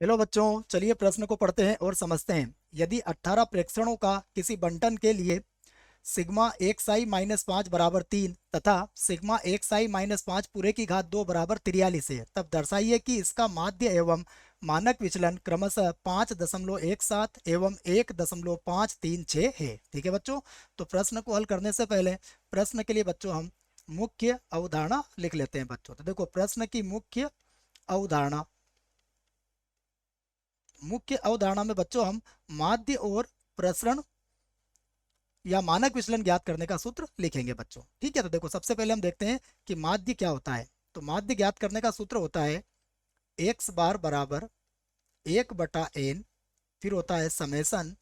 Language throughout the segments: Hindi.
हेलो बच्चों, चलिए प्रश्न को पढ़ते हैं और समझते हैं। यदि 18 प्रेक्षणों का किसी बंटन के लिए सिग्मा एक्स आई माइनस 5 बराबर 3 तथा सिग्मा एक्स आई माइनस 5 पूरे की घात 2 बराबर 43 है, तब दर्शाइए कि इसका माध्य एवं मानक विचलन क्रमशः 5.17 एवं 1.536 है। ठीक है बच्चों, तो प्रश्न को हल करने से पहले प्रश्न के लिए बच्चों हम मुख्य अवधारणा लिख लेते हैं बच्चों। तो देखो, प्रश्न की अवधारणा मुख्य अवधारणा में बच्चों हम माध्य और प्रसरण या मानक विचलन ज्ञात करने का सूत्र लिखेंगे बच्चों। ठीक है, तो देखो सबसे पहले हम देखते हैं कि माध्य क्या होता है। तो माध्य ज्ञात करने का सूत्र होता है एक्स बार बराबर 1/n, फिर होता है समेसन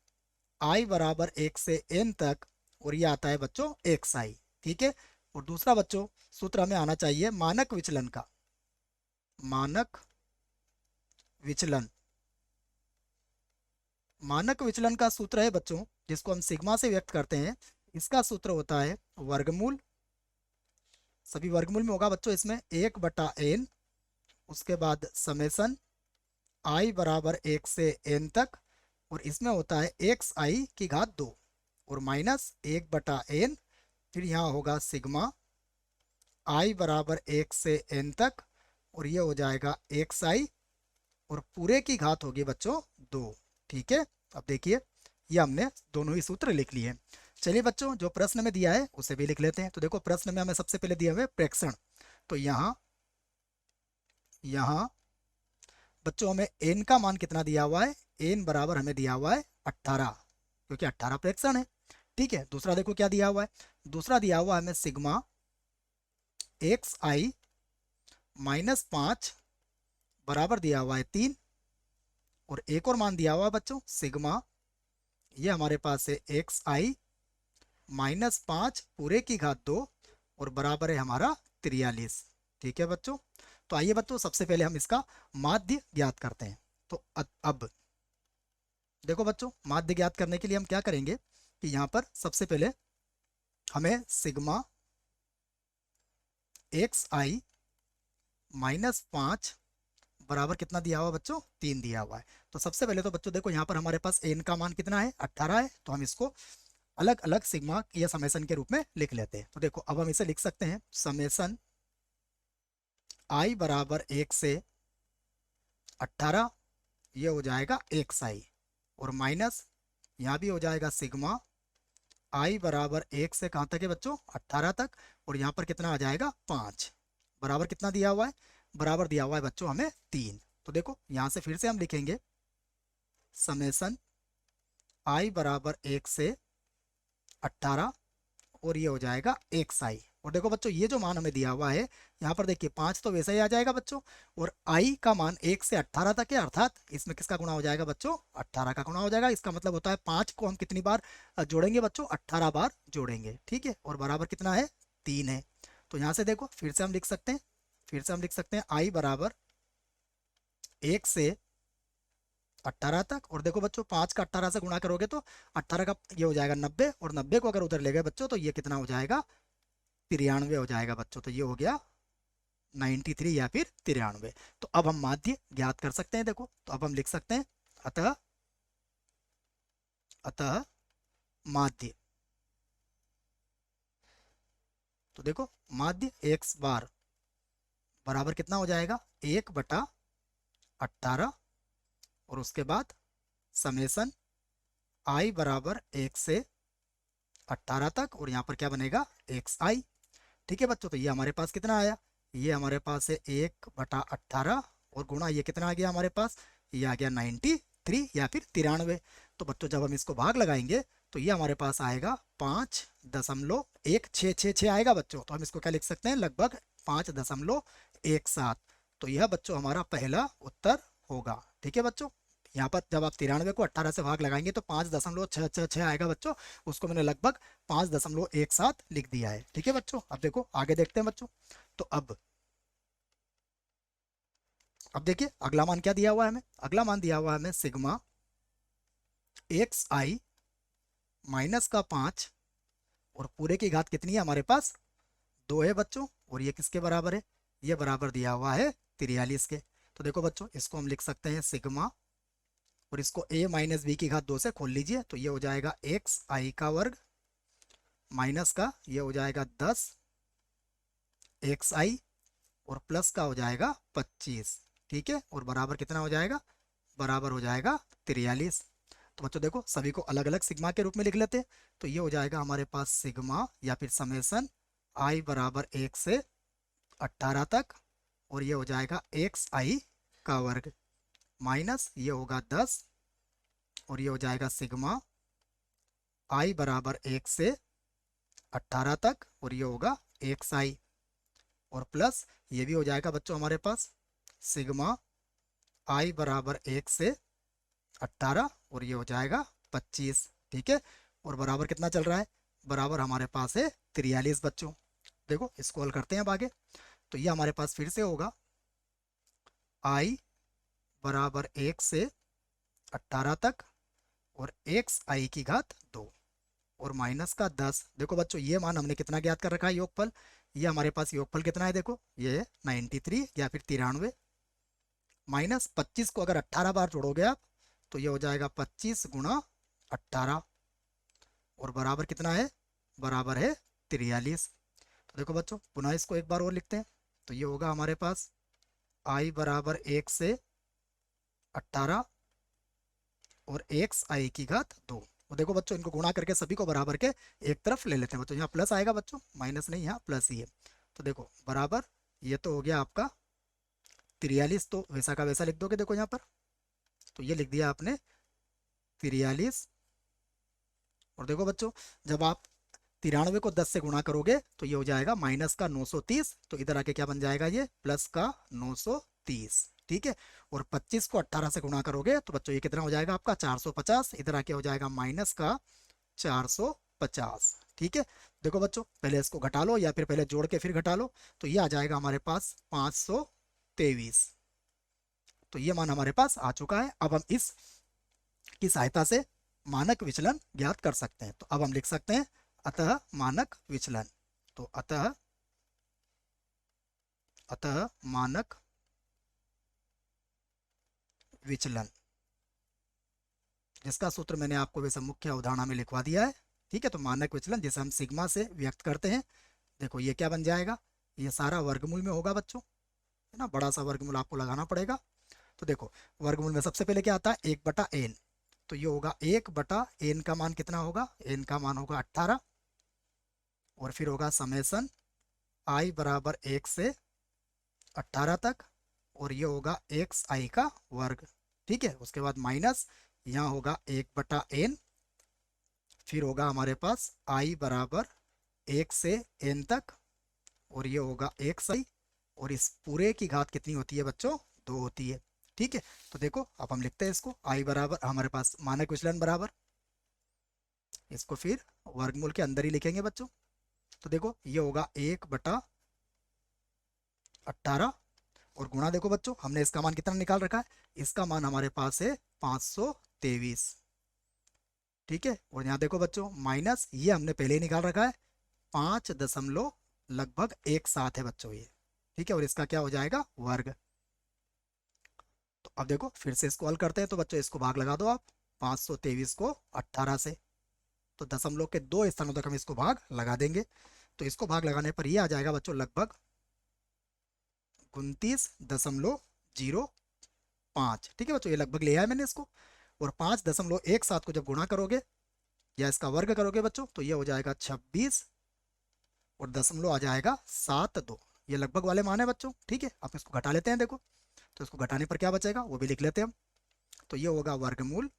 आई बराबर 1 से n तक, और ये आता है बच्चों एक्स आई। ठीक है, और दूसरा बच्चों सूत्र हमें आना चाहिए मानक विचलन का। मानक विचलन मानक विचलन का सूत्र है बच्चों, जिसको हम सिग्मा से व्यक्त करते हैं। इसका सूत्र होता है वर्गमूल, सभी वर्गमूल में होगा बच्चों इसमें 1/n, उसके बाद समेसन आई बराबर 1 से n तक, और इसमें होता है एक्स आई की घात 2, और माइनस 1/n, फिर यहाँ होगा सिग्मा आई बराबर 1 से n तक, और ये हो जाएगा एक्स आई, और पूरे की घात होगी बच्चों 2। ठीक है, अब देखिए ये हमने दोनों ही सूत्र लिख लिए। चलिए बच्चों, जो प्रश्न में दिया है उसे भी लिख लेते हैं। तो देखो प्रश्न में हमें सबसे पहले दिया हुआ है प्रेक्षण। तो यहाँ यहाँ बच्चों हमें n का मान कितना दिया हुआ है, n बराबर हमें दिया हुआ है 18, क्योंकि 18 प्रेक्षण है। ठीक है, दूसरा देखो क्या दिया हुआ है। दूसरा दिया हुआ है हमें सिग्मा एक्स आई माइनस 5 बराबर दिया हुआ है 3, और एक और मान दिया हुआ है बच्चों सिग्मा, ये हमारे पास है एक्स आई माइनस 5 पूरे की घात 2, और बराबर है हमारा 43। ठीक है बच्चों, तो आइए बच्चों सबसे पहले हम इसका माध्य ज्ञात करते हैं। तो अब देखो बच्चों, माध्य ज्ञात करने के लिए हम क्या करेंगे कि यहाँ पर सबसे पहले हमें सिग्मा एक्स आई माइनस 5 बराबर कितना दिया हुआ बच्चों, 3 दिया हुआ है। तो सबसे पहले तो बच्चों देखो यहाँ पर हमारे पास n का मान कितना है, 18 है, तो हम इसको अलग अलग सिग्मा या समेसन के रूप में लिख लेते हैं। तो देखो अब हम इसे लिख सकते हैं समेसन आई बराबर 1 से 18, ये हो जाएगा एक्स आई, और माइनस यहाँ भी हो जाएगा सिग्मा आई बराबर 1 से कहाँ तक है बच्चों, 18 तक, और यहाँ पर कितना आ जाएगा 5, बराबर कितना दिया हुआ है, बराबर दिया हुआ है बच्चों हमें 3। तो देखो यहाँ से फिर से हम लिखेंगे समेसन आई बराबर 1 से 18, और ये हो जाएगा एक्स आई। और देखो बच्चों ये जो मान हमें दिया हुआ है, यहाँ पर देखिए 5 तो वैसा ही आ जाएगा बच्चों, और आई का मान 1 से 18 तक है, अर्थात इसमें किसका गुणा हो जाएगा बच्चों, 18 का गुणा हो जाएगा। इसका मतलब होता है 5 को हम कितनी बार जोड़ेंगे बच्चों, 18 बार जोड़ेंगे। ठीक है, और बराबर कितना है, 3 है। तो यहाँ से देखो फिर से हम लिख सकते हैं, आई बराबर 1 से 18 तक, और देखो बच्चों 5 का 18 से गुणा करोगे तो 18 का ये हो जाएगा 90, और 90 को अगर उधर ले गए बच्चों तो ये कितना हो जाएगा, 93 हो जाएगा बच्चों। तो ये हो गया 93 या फिर 93। तो अब हम माध्य ज्ञात कर सकते हैं। देखो तो अब हम लिख सकते हैं अतः अतः माध्य। तो देखो माध्य एक्स बार बराबर कितना हो जाएगा, 1/18, और उसके बाद समेसन आई बराबर 1 से 18 तक, और यहाँ पर क्या बनेगा एक्स आई। ठीक है बच्चों, तो ये हमारे पास कितना आया, ये हमारे पास है 1/18, और गुणा ये कितना आ गया हमारे पास, ये आ गया 93 या फिर 93। तो बच्चों जब हम इसको भाग लगाएंगे तो ये हमारे पास आएगा 5.1666 आएगा बच्चों। तो हम इसको क्या लिख सकते हैं, लगभग 5.17। तो यह बच्चों हमारा पहला उत्तर होगा। ठीक है बच्चों, यहाँ पर जब आप 93 को 18 से भाग लगाएंगे तो 5.666 आएगा बच्चों, उसको मैंने लगभग 5.17 लिख दिया है। ठीक है बच्चों, अब देखो आगे देखते हैं बच्चों। तो अब देखिए अगला मान क्या दिया हुआ है हमें, अगला मान दिया हुआ है हमें सिग्मा एक्स आई माइनस का 5, और पूरे की घात कितनी है हमारे पास, 2 है बच्चों, और ये किसके बराबर है, ये बराबर दिया हुआ है 43 के। तो देखो बच्चों, इसको हम लिख सकते हैं सिग्मा, और इसको a माइनस बी की घात 2 से खोल लीजिए, तो ये हो जाएगा एक्स आई का वर्ग माइनस का ये हो जाएगा 10 एक्स आई, और प्लस का हो जाएगा 25। ठीक है, और बराबर कितना हो जाएगा, बराबर हो जाएगा 43। तो बच्चों देखो, सभी को अलग अलग सिग्मा के रूप में लिख लेते हैं। तो ये हो जाएगा हमारे पास सिग्मा या फिर समेसन आई बराबर 1 से 18 तक, और ये हो जाएगा एक्स आई का वर्ग माइनस ये होगा 10, और ये हो जाएगा सिग्मा आई बराबर 1 से 18 तक, और ये होगा एक्स आई, और प्लस ये भी हो जाएगा बच्चों हमारे पास सिग्मा आई बराबर 1 से 18, और ये हो जाएगा 25। ठीक है, और बराबर कितना चल रहा है, बराबर हमारे पास है 43 बच्चों। देखो इसको हल करते हैं अब आगे। तो ये हमारे पास फिर से होगा आई बराबर 1 से 18 तक, और एक्स आई की घात 2, और माइनस का 10। देखो बच्चों, ये मान हमने कितना ज्ञात कर रखा है, योगफल। ये हमारे पास योगफल कितना है, देखो ये है 93 या फिर 93, माइनस 25 को अगर 18 बार जोड़ोगे आप, तो ये हो जाएगा 25 गुणा 18, और बराबर कितना है, बराबर है 43। तो देखो बच्चों, पुनः इसको एक बार और लिखते हैं। तो ये होगा हमारे पास आई बराबर 1 से 18, और एक्स आई की घात 2। और देखो बच्चों, इनको गुणा करके सभी को बराबर के एक तरफ ले लेते हैं बच्चों। यहाँ प्लस आएगा बच्चों, माइनस नहीं, यहाँ प्लस ही है। तो देखो बराबर, ये तो हो गया आपका 43, तो वैसा का वैसा लिख दोगे। देखो यहाँ पर, तो ये लिख दिया आपने 43। और देखो बच्चों, जब आप 93 को 10 से गुणा करोगे, तो ये हो जाएगा माइनस का 930, तो इधर आके क्या बन जाएगा, ये प्लस का 930। ठीक है, और 25 को 18 से गुणा करोगे, तो बच्चों ये कितना हो जाएगा आपका 450, इधर आके हो जाएगा माइनस का 450। ठीक है, देखो बच्चों, पहले इसको घटा लो या फिर पहले जोड़ के फिर घटा लो, तो ये आ जाएगा हमारे पास 523। तो ये मान हमारे पास आ चुका है। अब हम इस की सहायता से मानक विचलन ज्ञात कर सकते हैं। तो अब हम लिख सकते हैं अतः मानक विचलन। तो अतः मानक विचलन, जिसका सूत्र मैंने आपको वैसे मुख्य अवधारणा में लिखवा दिया है। ठीक है, तो मानक विचलन जिसे हम सिग्मा से व्यक्त करते हैं, देखो ये क्या बन जाएगा, ये सारा वर्गमूल में होगा बच्चों, है ना, बड़ा सा वर्गमूल आपको लगाना पड़ेगा। तो देखो वर्गमूल में सबसे पहले क्या आता है, 1/n। तो ये होगा 1/n का मान कितना होगा, n का मान होगा 18, और फिर होगा समेसन i बराबर 1 से 18 तक, और ये होगा एक्स आई का वर्ग। ठीक है, उसके बाद माइनस यहाँ होगा 1/n, फिर होगा हमारे पास i बराबर 1 से n तक, और ये होगा एक्स आई, और इस पूरे की घात कितनी होती है बच्चों, 2 होती है। ठीक है, तो देखो अब हम लिखते हैं इसको, i बराबर हमारे पास मानक विचलन बराबर, इसको फिर वर्गमूल के अंदर ही लिखेंगे बच्चों। तो देखो ये होगा 1/18, और गुणा देखो बच्चों, हमने इसका मान कितना निकाल रखा है, इसका मान हमारे पास है 523। ठीक है, और यहाँ देखो बच्चों माइनस, ये हमने पहले ही निकाल रखा है 5 दशमलव लगभग 1/7 है बच्चों ये। ठीक है, और इसका क्या हो जाएगा, वर्ग। तो अब देखो फिर से इसको हल करते हैं। तो बच्चों इसको भाग लगा दो आप, 523 को 18 से, तो दशमलव के 2 स्थानों तक हम इसको भाग लगा देंगे। तो इसको भाग लगाने पर ये आ जाएगा बच्चों लगभग 29.05। ठीक है बच्चों, ये लगभग ले आया मैंने इसको, और 5.17 को जब गुणा करोगे या इसका वर्ग करोगे बच्चों, तो ये हो जाएगा 26, और दशमलव आ जाएगा 72। ये लगभग वाले मान है बच्चों। ठीक है, आप इसको घटा लेते हैं। देखो तो इसको घटाने पर क्या बचेगा वो भी लिख लेते हैं हम। तो ये होगा वर्गमूल,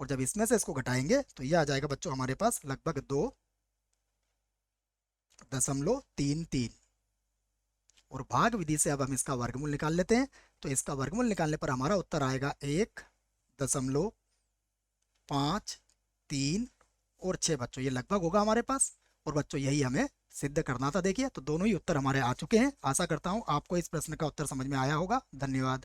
और जब इसमें से इसको घटाएंगे तो ये आ जाएगा बच्चों हमारे पास लगभग 2.33। और भाग विधि से अब हम इसका वर्गमूल निकाल लेते हैं। तो इसका वर्गमूल निकालने पर हमारा उत्तर आएगा 1.53 और 6 बच्चों, ये लगभग होगा हमारे पास। और बच्चों यही हमें सिद्ध करना था। देखिए तो दोनों ही उत्तर हमारे आ चुके हैं। आशा करता हूँ आपको इस प्रश्न का उत्तर समझ में आया होगा। धन्यवाद।